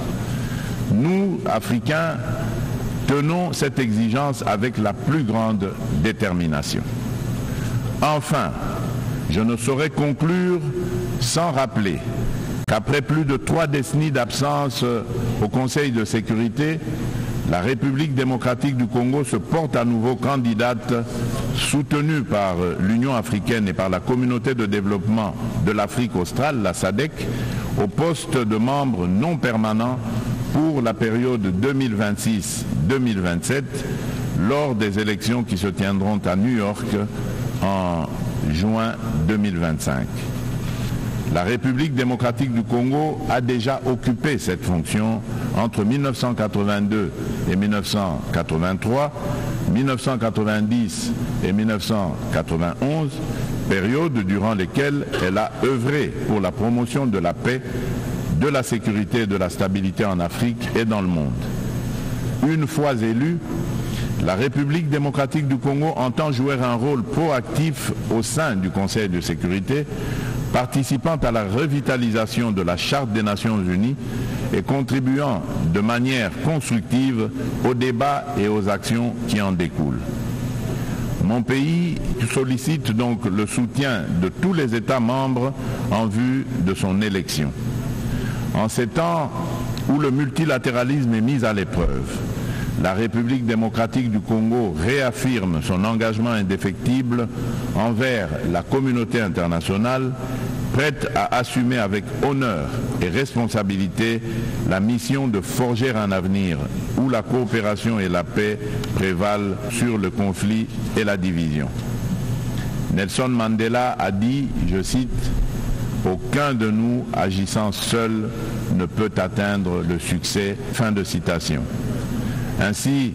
Nous, Africains, tenons cette exigence avec la plus grande détermination. Enfin, je ne saurais conclure sans rappeler qu'après plus de 3 décennies d'absence au Conseil de sécurité, la République démocratique du Congo se porte à nouveau candidate, soutenue par l'Union africaine et par la communauté de développement de l'Afrique australe, la SADC, au poste de membre non permanent pour la période 2026-2027, lors des élections qui se tiendront à New York en juin 2025. La République démocratique du Congo a déjà occupé cette fonction entre 1982 et 1983, 1990 et 1991, période durant lesquelles elle a œuvré pour la promotion de la paix, de la sécurité et de la stabilité en Afrique et dans le monde. Une fois élue, la République démocratique du Congo entend jouer un rôle proactif au sein du Conseil de sécurité, participant à la revitalisation de la Charte des Nations Unies et contribuant de manière constructive aux débats et aux actions qui en découlent. Mon pays sollicite donc le soutien de tous les États membres en vue de son élection. En ces temps où le multilatéralisme est mis à l'épreuve, la République démocratique du Congo réaffirme son engagement indéfectible envers la communauté internationale, prête à assumer avec honneur et responsabilité la mission de forger un avenir où la coopération et la paix prévalent sur le conflit et la division. Nelson Mandela a dit, je cite, « Aucun de nous agissant seul ne peut atteindre le succès ». Fin de citation. Ainsi,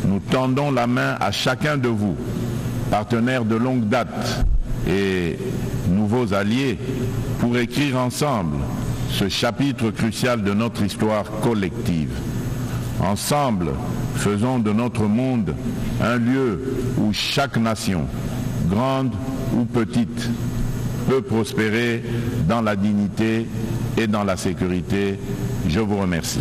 nous tendons la main à chacun de vous, partenaires de longue date et nouveaux alliés, pour écrire ensemble ce chapitre crucial de notre histoire collective. Ensemble, faisons de notre monde un lieu où chaque nation, grande ou petite, peut prospérer dans la dignité et dans la sécurité. Je vous remercie.